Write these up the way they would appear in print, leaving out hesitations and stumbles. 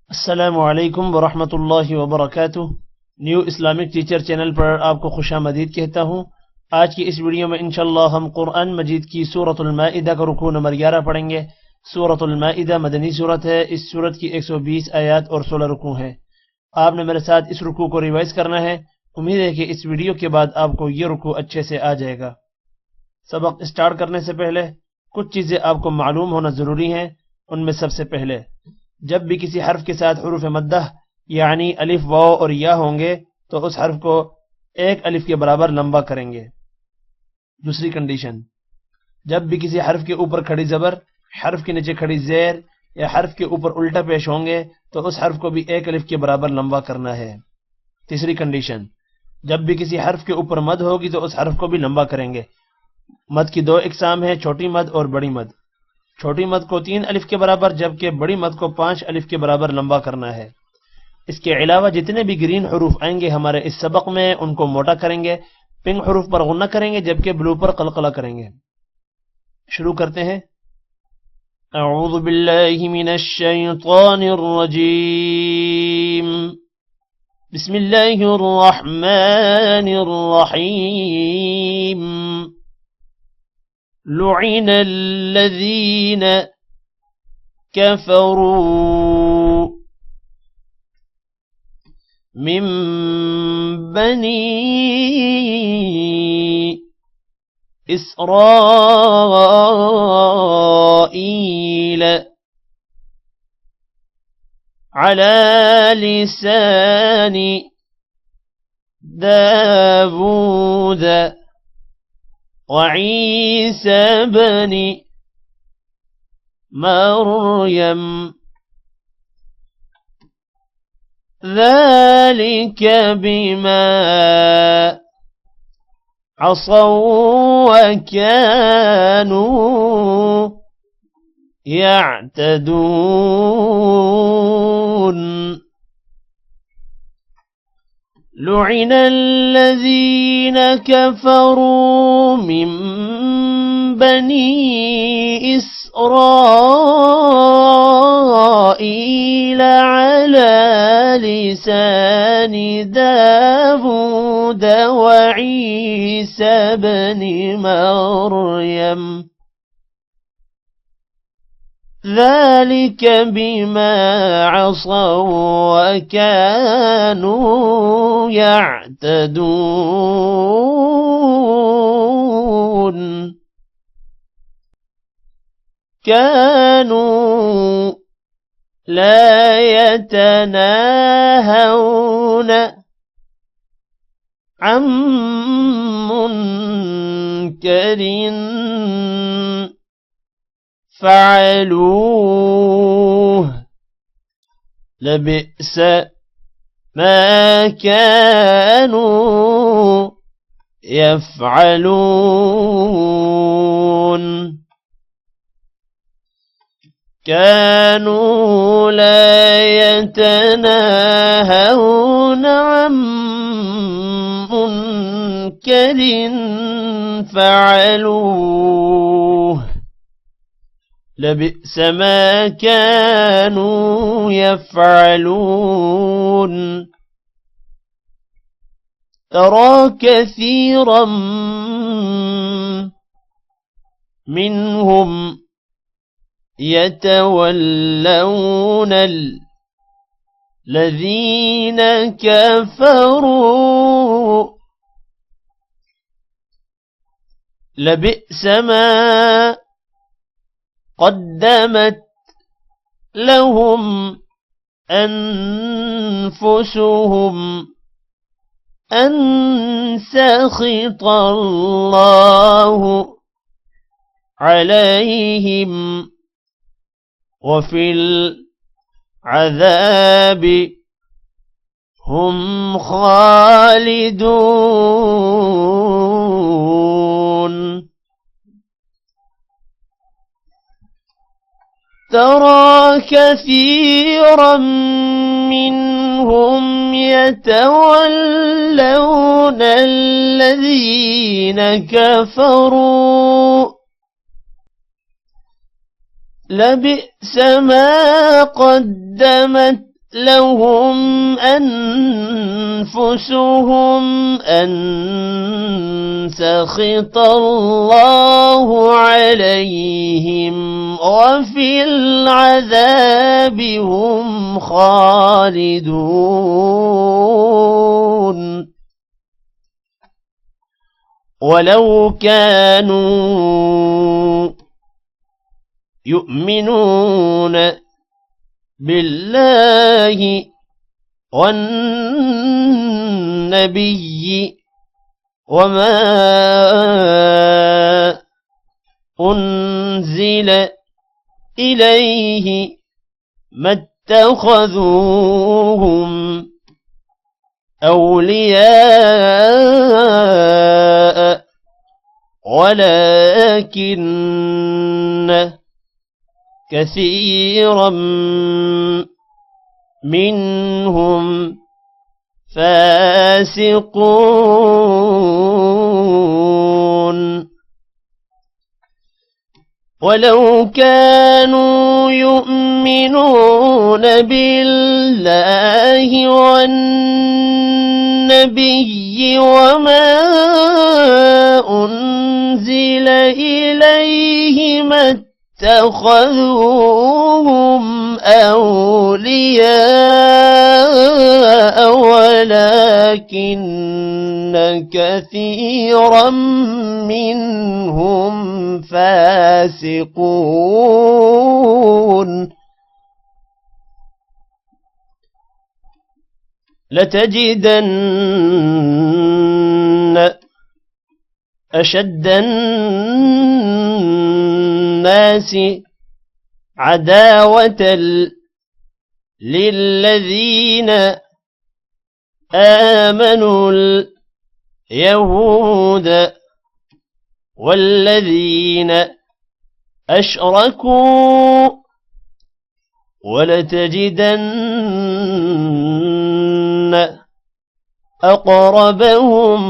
अस्सलामुअलैकुम वरहमतुल्लाहि वबरकातुह। न्यू इस्लामिक टीचर चैनल पर आपको खुशामदीद कहता हूँ। आज की इस वीडियो में इंशाअल्लाह हम कुरान मजीद की सूरतुल माइदा का रुकू नंबर 11 पढ़ेंगे। सूरतुल माइदा मदनी सूरत है। इस सूरत की 120 आयत और 16 रुकू हैं। आपने मेरे साथ इस रुकू को रिवाइज करना है। उम्मीद है कि इस वीडियो के बाद आपको ये रुकू अच्छे से आ जाएगा। सबक स्टार्ट करने से पहले कुछ चीज़ें आपको मालूम होना ज़रूरी है। उनमें सबसे पहले, जब भी किसी हर्फ के साथ हुरूफ मद्दह यानी अलिफ वाव और या होंगे तो उस हर्फ को एक अलिफ के बराबर लंबा करेंगे। दूसरी कंडीशन, जब भी किसी हर्फ के ऊपर खड़ी जबर, हर्फ के नीचे खड़ी जेर या हर्फ के ऊपर उल्टा पेश होंगे तो उस हर्फ को भी एक अलिफ के बराबर लंबा करना है। तीसरी कंडीशन, जब भी किसी हर्फ के ऊपर मद होगी तो उस हर्फ को भी लंबा करेंगे। मद की दो इकसाम है, छोटी मद और बड़ी मद। छोटी मद को 3 अलिफ के बराबर जबकि बड़ी मद को 5 अलिफ के बराबर लंबा करना है। इसके अलावा जितने भी ग्रीन हुरूफ आएंगे हमारे इस सबक में उनको मोटा करेंगे। पिंक हुरूफ पर गुन्ना करेंगे जबकि ब्लू पर कलकला करेंगे। शुरू करते हैं। अऊज़ु बिल्लाहि मिनश शैतानिर रजीम। बिस्मिल्लाहिर रहमानिर रहीम। लुईन अल्लज़ीन कफ़रू मिन बनी इस्राईल अला लिसानी दावूद वईसा बनी मरियम ذلك بما عصوا وكانوا يعتدون. لعن الذين كفروا من بني إسرائيل على لسان داود وعيسى بن مريم ذلك بما عصوا وكانوا يعتدون. كانوا لا يتناهون عن منكر فعلوه لبئس ما كانوا يفعلون. كانوا لا يتناهون عن منكر فعلوه لبئس ما كانوا يفعلون. ترى كثيرا منهم يتولون الذين كفروا لبئس ما قدمت لهم أنفسهم أن سخط الله عليهم وفي العذاب هم خالدون. ترى كثيرا منهم يتولون الذين كفروا لبئس ما قدمت لهم أنفسهم أن سخط الله عليهم وفي العذاب هم خالدون ولو كانوا يؤمنون بالله والنبي وما أنزل إليه ما اتخذوهم أولياء ولكن كثيرا منهم فاسقون ولو كانوا يؤمنون بالله والنبي وما أنزل إليه ما اتخذوهم أولياء ولكن كثيرا منهم فاسقون لتجدن أشد الناس عداوة للذين آمنوا اليهود والذين أشركوا ولتجدن أقربهم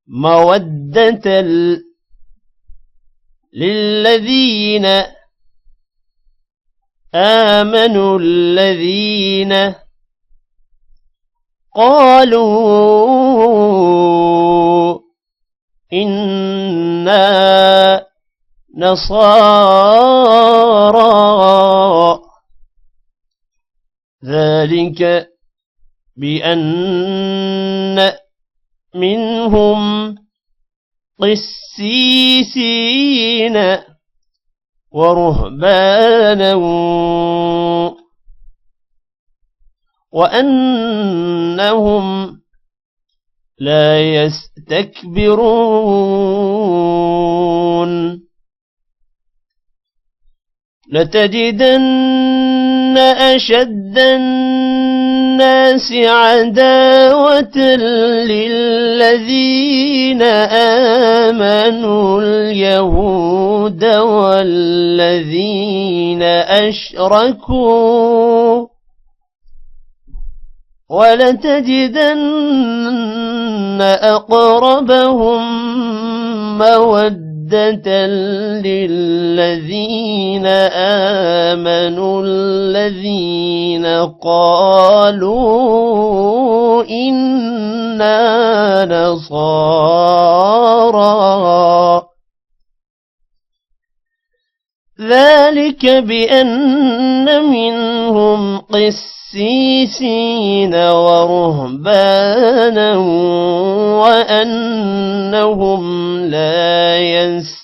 مودة للذين آمنوا الذين قالوا إنا نصارى ذلك بأن منهم قسيسين ورهبانا وأنهم لا يستكبرون لتجدن أشد الناس عداوة للذين آمنوا اليهود والذين أشركوا ولتجدن أقربهم مودة للذين آمنوا الذين قالوا إنا نصارى ذلك بأن منهم قسيسين ورهبانا وأنهم لا يستكبرون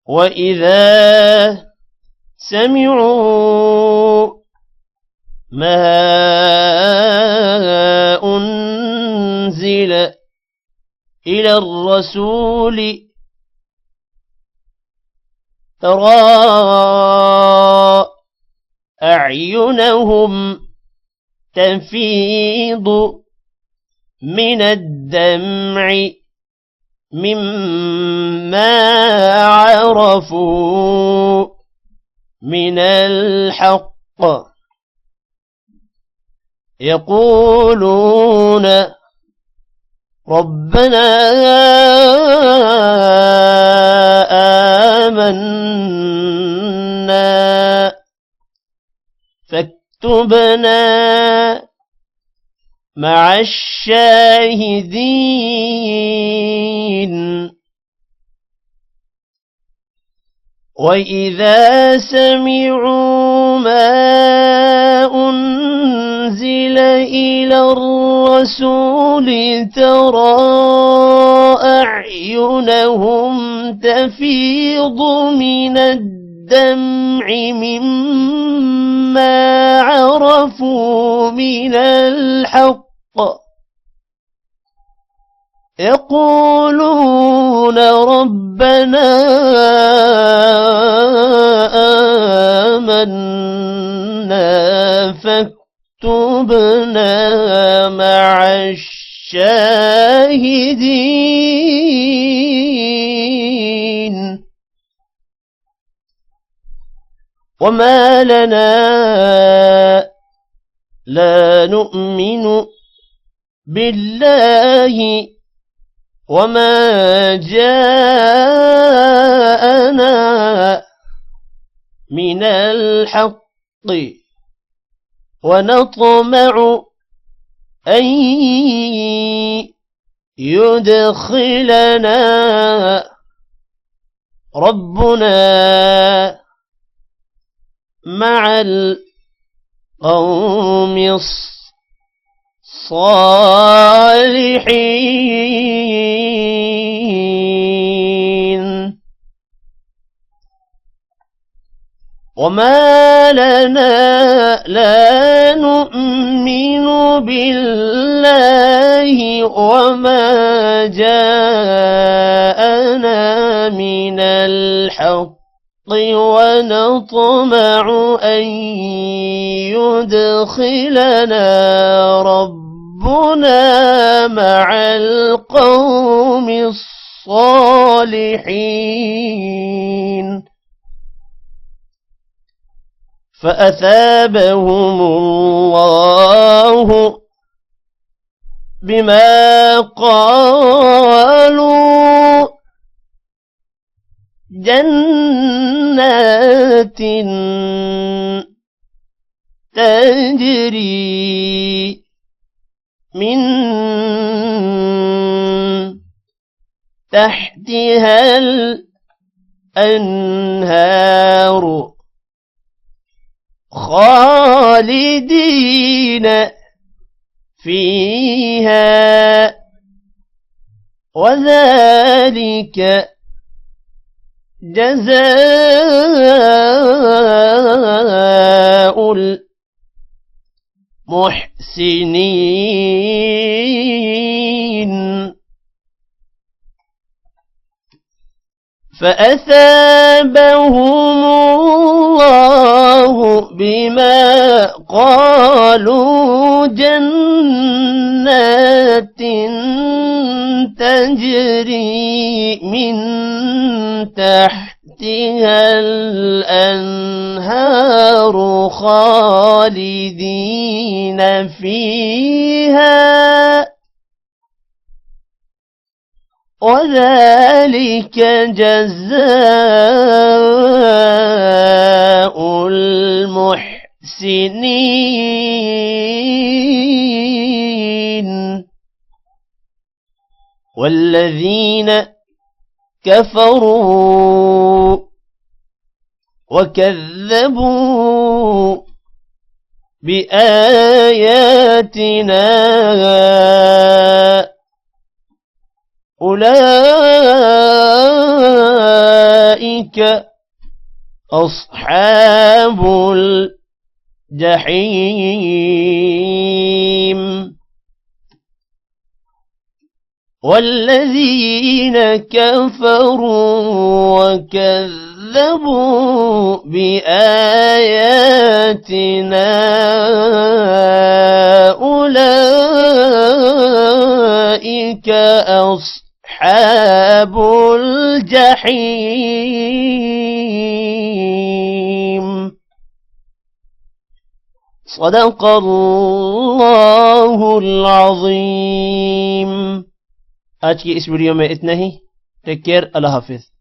وإذا سمعوا ما أنزل إلى الرسول ترى أعينهم تفيض من الدمع مما عرفوا من الحق يقولون ربنا آمنا فاكتبنا مع الشاهدين وإذا سمعوا ما أنزل إلى الرسول ترى أعينهم تفيض من الدمع مما عرفوا من الحق يقولون ربنا آمنا فاكتبنا مع الشاهدين وما لنا لا نؤمن بالله وما جاءنا من الحق ونطمع أن يدخلنا ربنا مع القوم الصالحين وما لنا لا نؤمن بالله وما جاءنا من الحق ونطمع أن يدخلنا ربنا مع القوم الصالحين فأثابهم الله بما قالوا جنات تجري من تحتها الأنهار خالدين فيها وذلك جزاء المحسنين فأثابهم الله بما قالوا جنات تجري من تحتها الأنهار خالدين فيها وذلك جزاء المحسنين والذين كفروا وكذبوا بآياتنا أولئك أصحاب الجحيم والذين كفروا وكذبوا بآياتنا أولئك أصحاب الجحيم صدق الله العظيم. आज की इस वीडियो में इतना ही। टेक केयर, अल्लाह हाफिज़।